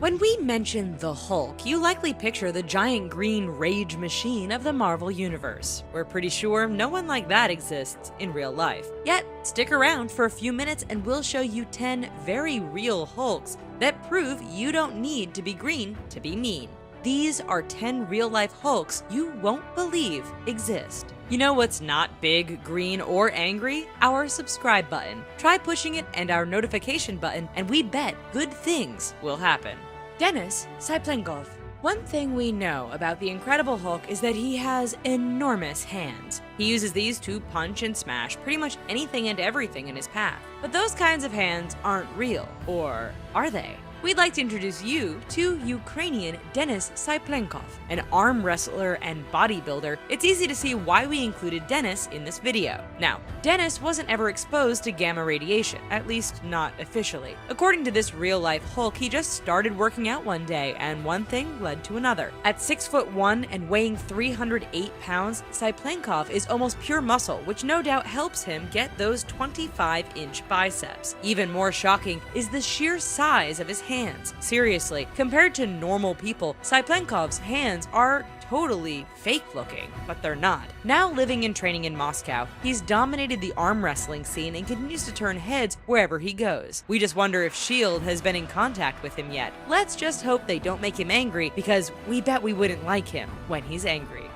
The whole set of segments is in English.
When we mention the Hulk, you likely picture the giant green rage machine of the Marvel Universe. We're pretty sure no one like that exists in real life. Yet, stick around for a few minutes and we'll show you 10 very real Hulks that prove you don't need to be green to be mean. These are 10 real-life Hulks you won't believe exist. You know what's not big, green, or angry? Our subscribe button. Try pushing it and our notification button, and we bet good things will happen. Denis Cyplenkov. One thing we know about the Incredible Hulk is that he has enormous hands. He uses these to punch and smash pretty much anything and everything in his path. But those kinds of hands aren't real, or are they? We'd like to introduce you to Ukrainian Denis Cyplenkov, an arm wrestler and bodybuilder. It's easy to see why we included Denis in this video. Now, Denis wasn't ever exposed to gamma radiation, at least not officially. According to this real-life Hulk, he just started working out one day, and one thing led to another. At 6'1" and weighing 308 pounds, Cyplenkov is almost pure muscle, which no doubt helps him get those 25-inch biceps. Even more shocking is the sheer size of his hands. Seriously, compared to normal people, Cyplenkov's hands are totally fake looking, but they're not. Now living and training in Moscow, he's dominated the arm wrestling scene and continues to turn heads wherever he goes. We just wonder if S.H.I.E.L.D. has been in contact with him yet. Let's just hope they don't make him angry, because we bet we wouldn't like him when he's angry.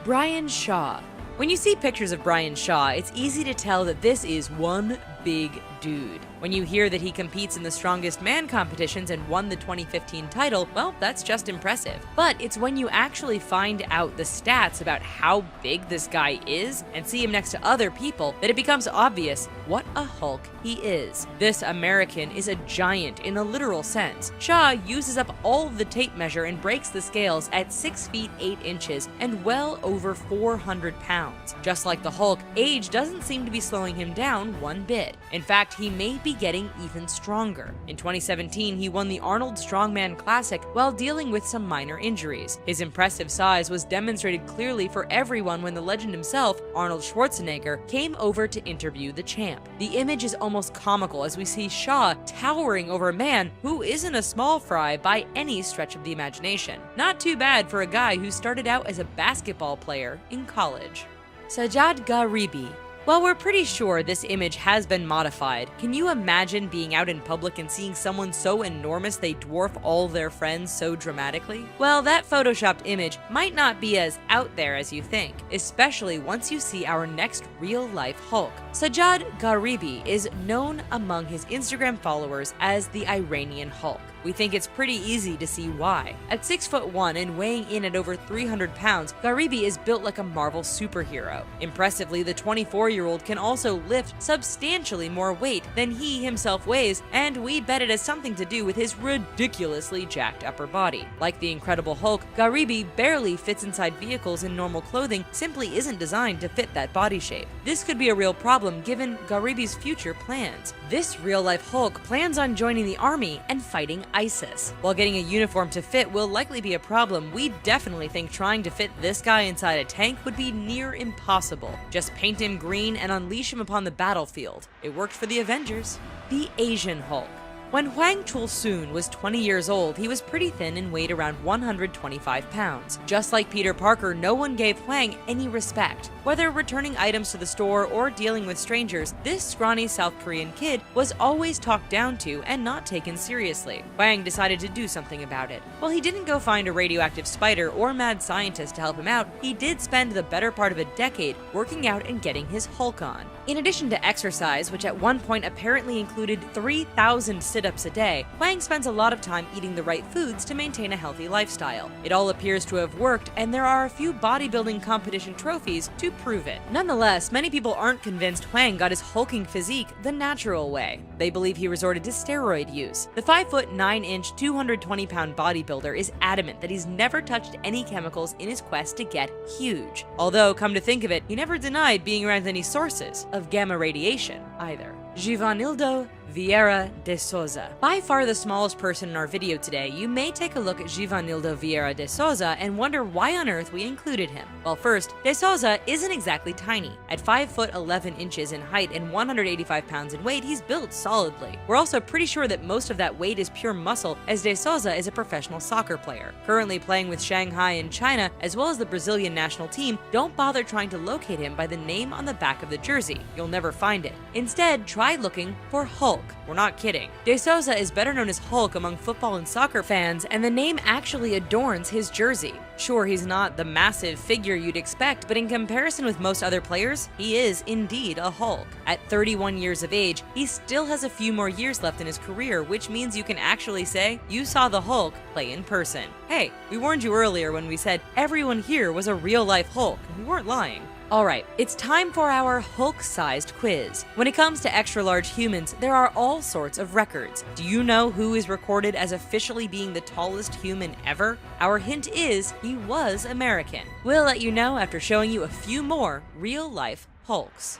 Brian Shaw. When you see pictures of Brian Shaw, it's easy to tell that this is one big dude. When you hear that he competes in the Strongest Man competitions and won the 2015 title, well, that's just impressive. But it's when you actually find out the stats about how big this guy is and see him next to other people that it becomes obvious what a Hulk he is. This American is a giant in a literal sense. Shaw uses up all of the tape measure and breaks the scales at 6 feet 8 inches and well over 400 pounds. Just like the Hulk, age doesn't seem to be slowing him down one bit. In fact, he may be getting even stronger. In 2017, he won the Arnold Strongman Classic while dealing with some minor injuries. His impressive size was demonstrated clearly for everyone when the legend himself, Arnold Schwarzenegger, came over to interview the champ. The image is almost comical as we see Shaw towering over a man who isn't a small fry by any stretch of the imagination. Not too bad for a guy who started out as a basketball player in college. Sajjad Gharibi. While we're pretty sure this image has been modified, can you imagine being out in public and seeing someone so enormous they dwarf all their friends so dramatically? Well, that photoshopped image might not be as out there as you think, especially once you see our next real-life Hulk. Sajjad Gharibi is known among his Instagram followers as the Iranian Hulk. We think it's pretty easy to see why. At 6'1" and weighing in at over 300 pounds, Gharibi is built like a Marvel superhero. Impressively, the 24-year-old can also lift substantially more weight than he himself weighs, and we bet it has something to do with his ridiculously jacked upper body. Like the Incredible Hulk, Gharibi barely fits inside vehicles in normal clothing, simply isn't designed to fit that body shape. This could be a real problem given Gharibi's future plans. This real-life Hulk plans on joining the army and fighting ISIS. While getting a uniform to fit will likely be a problem, we definitely think trying to fit this guy inside a tank would be near impossible. Just paint him green and unleash him upon the battlefield. It worked for the Avengers. The Asian Hulk. When Hwang Chul-soon was 20 years old, he was pretty thin and weighed around 125 pounds. Just like Peter Parker, no one gave Hwang any respect. Whether returning items to the store or dealing with strangers, this scrawny South Korean kid was always talked down to and not taken seriously. Hwang decided to do something about it. While he didn't go find a radioactive spider or mad scientist to help him out, he did spend the better part of a decade working out and getting his Hulk on. In addition to exercise, which at one point apparently included 3,000 sit-ups a day, Hwang spends a lot of time eating the right foods to maintain a healthy lifestyle. It all appears to have worked, and there are a few bodybuilding competition trophies to prove it. Nonetheless, many people aren't convinced Hwang got his hulking physique the natural way. They believe he resorted to steroid use. The 5'9", 220-pound bodybuilder is adamant that he's never touched any chemicals in his quest to get huge. Although, come to think of it, he never denied being around any sources of gamma radiation either. Givanildo Vieira de Souza. By far the smallest person in our video today, you may take a look at Givanildo Vieira de Souza and wonder why on earth we included him. Well, first, de Souza isn't exactly tiny. At 5 foot 11 inches in height and 185 pounds in weight, he's built solidly. We're also pretty sure that most of that weight is pure muscle, as de Souza is a professional soccer player. Currently playing with Shanghai in China, as well as the Brazilian national team. Don't bother trying to locate him by the name on the back of the jersey. You'll never find it. Instead, try looking for Hulk. We're not kidding. De Souza is better known as Hulk among football and soccer fans, and the name actually adorns his jersey. Sure, he's not the massive figure you'd expect, but in comparison with most other players, he is indeed a Hulk. At 31 years of age, he still has a few more years left in his career, which means you can actually say you saw the Hulk play in person. Hey, we warned you earlier when we said everyone here was a real-life Hulk, and we weren't lying. Alright, it's time for our Hulk-sized quiz. When it comes to extra-large humans, there are all sorts of records. Do you know who is recorded as officially being the tallest human ever? Our hint is he was American. We'll let you know after showing you a few more real-life Hulks.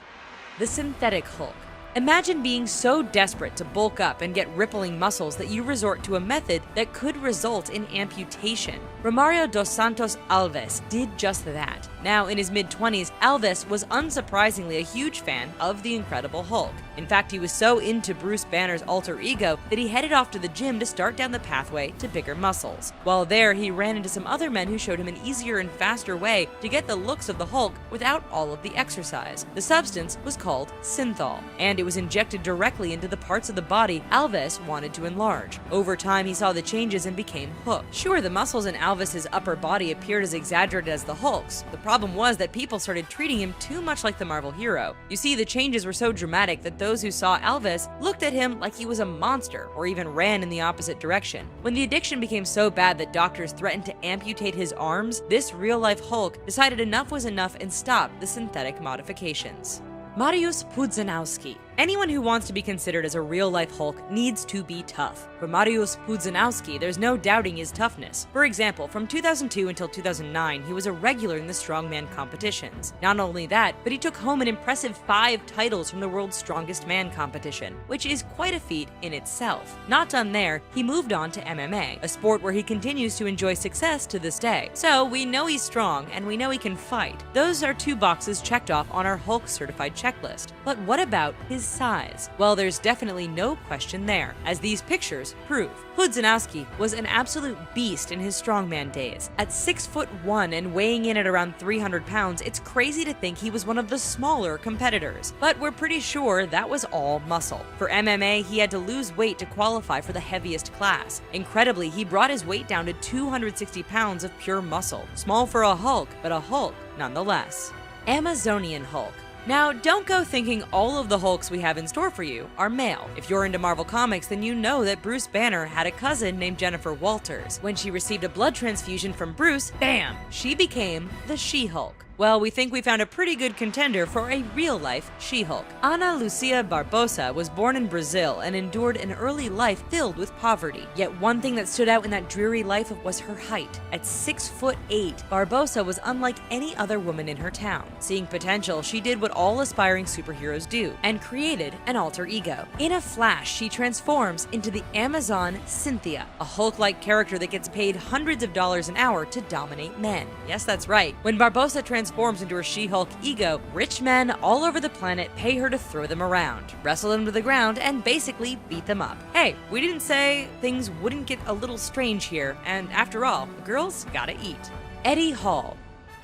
The synthetic Hulk. Imagine being so desperate to bulk up and get rippling muscles that you resort to a method that could result in amputation. Romario dos Santos Alves did just that. Now, in his mid-20s, Alves was unsurprisingly a huge fan of the Incredible Hulk. In fact, he was so into Bruce Banner's alter ego that he headed off to the gym to start down the pathway to bigger muscles. While there, he ran into some other men who showed him an easier and faster way to get the looks of the Hulk without all of the exercise. The substance was called synthol, and it was injected directly into the parts of the body Alves wanted to enlarge. Over time, he saw the changes and became hooked. Sure, the muscles in Alves' upper body appeared as exaggerated as the Hulk's. The problem was that people started treating him too much like the Marvel hero. You see, the changes were so dramatic that those who saw Alves looked at him like he was a monster, or even ran in the opposite direction. When the addiction became so bad that doctors threatened to amputate his arms, this real-life Hulk decided enough was enough and stopped the synthetic modifications. Mariusz Pudzianowski. Anyone who wants to be considered as a real-life Hulk needs to be tough. For Mariusz Pudzianowski, there's no doubting his toughness. For example, from 2002 until 2009, he was a regular in the strongman competitions. Not only that, but he took home an impressive 5 titles from the World's Strongest Man competition, which is quite a feat in itself. Not done there, he moved on to MMA, a sport where he continues to enjoy success to this day. So we know he's strong, and we know he can fight. Those are 2 boxes checked off on our Hulk-certified checklist. But what about his size? Well, there's definitely no question there, as these pictures prove. Pudzianowski was an absolute beast in his strongman days. At 6'1" and weighing in at around 300 pounds, it's crazy to think he was one of the smaller competitors. But we're pretty sure that was all muscle. For MMA, he had to lose weight to qualify for the heaviest class. Incredibly, he brought his weight down to 260 pounds of pure muscle. Small for a Hulk, but a Hulk nonetheless. Amazonian Hulk. Now, don't go thinking all of the Hulks we have in store for you are male. If you're into Marvel Comics, then you know that Bruce Banner had a cousin named Jennifer Walters. When she received a blood transfusion from Bruce, bam! She became the She-Hulk. Well, we think we found a pretty good contender for a real-life She-Hulk. Ana Lucia Barbosa was born in Brazil and endured an early life filled with poverty. Yet one thing that stood out in that dreary life was her height. At 6'8", Barbosa was unlike any other woman in her town. Seeing potential, she did what all aspiring superheroes do, and created an alter ego. In a flash, she transforms into the Amazon Cynthia, a Hulk-like character that gets paid hundreds of dollars an hour to dominate men. Yes, that's right. When Barbosa transforms into her She-Hulk ego, rich men all over the planet pay her to throw them around, wrestle them to the ground, and basically beat them up. Hey, we didn't say things wouldn't get a little strange here, and after all, the girls gotta eat. Eddie Hall.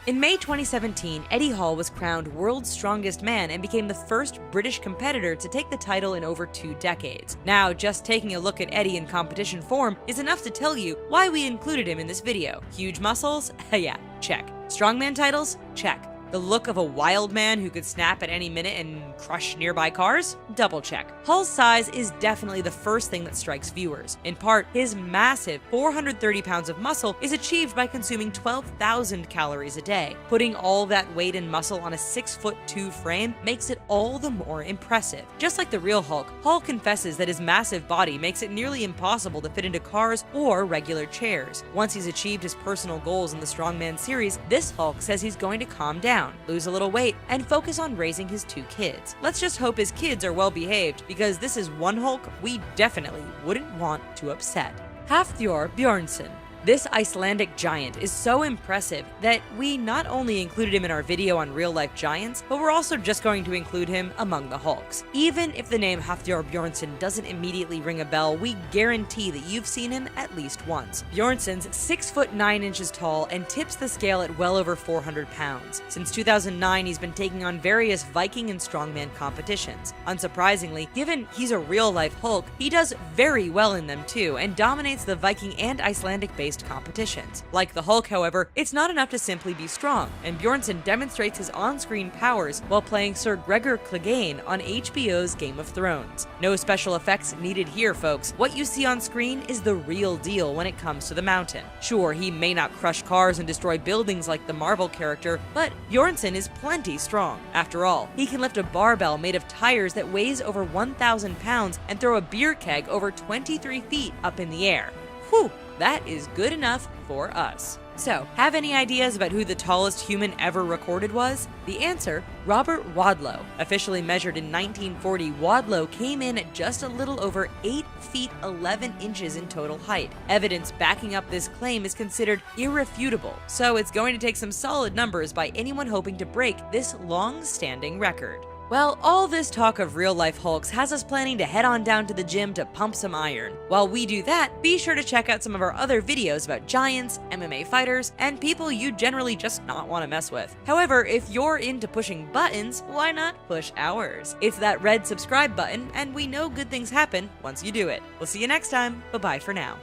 In May 2017, Eddie Hall was crowned World's Strongest Man and became the first British competitor to take the title in over 2 decades. Now, just taking a look at Eddie in competition form is enough to tell you why we included him in this video. Huge muscles? Yeah, check. Strongman titles? Check. The look of a wild man who could snap at any minute and crush nearby cars? Double check. Hall's size is definitely the first thing that strikes viewers. In part, his massive 430 pounds of muscle is achieved by consuming 12,000 calories a day. Putting all that weight and muscle on a 6'2" frame makes it all the more impressive. Just like the real Hulk, Hall confesses that his massive body makes it nearly impossible to fit into cars or regular chairs. Once he's achieved his personal goals in the Strongman series, this Hulk says he's going to calm down down, lose a little weight, and focus on raising his 2 kids. Let's just hope his kids are well behaved, because this is one Hulk we definitely wouldn't want to upset. Hafthor Bjornsson. This Icelandic giant is so impressive that we not only included him in our video on real-life giants, but we're also just going to include him among the Hulks. Even if the name Hafthor Bjornsson doesn't immediately ring a bell, we guarantee that you've seen him at least once. Bjornsson's 6 foot 9 inches tall and tips the scale at well over 400 pounds. Since 2009, he's been taking on various Viking and strongman competitions. Unsurprisingly, given he's a real-life Hulk, he does very well in them too, and dominates the Viking and Icelandic-based competitions. Like the Hulk, however, it's not enough to simply be strong, and Bjornsson demonstrates his on-screen powers while playing Sir Gregor Clegane on HBO's Game of Thrones. No special effects needed here, folks. What you see on screen is the real deal when it comes to the mountain. Sure, he may not crush cars and destroy buildings like the Marvel character, but Bjornsson is plenty strong. After all, he can lift a barbell made of tires that weighs over 1,000 pounds and throw a beer keg over 23 feet up in the air. Whew! That is good enough for us. So, have any ideas about who the tallest human ever recorded was? The answer, Robert Wadlow. Officially measured in 1940, Wadlow came in at just a little over 8 feet 11 inches in total height. Evidence backing up this claim is considered irrefutable, so it's going to take some solid numbers by anyone hoping to break this long-standing record. Well, all this talk of real-life Hulks has us planning to head on down to the gym to pump some iron. While we do that, be sure to check out some of our other videos about giants, MMA fighters, and people you generally just not want to mess with. However, if you're into pushing buttons, why not push ours? It's that red subscribe button, and we know good things happen once you do it. We'll see you next time. Bye-bye for now.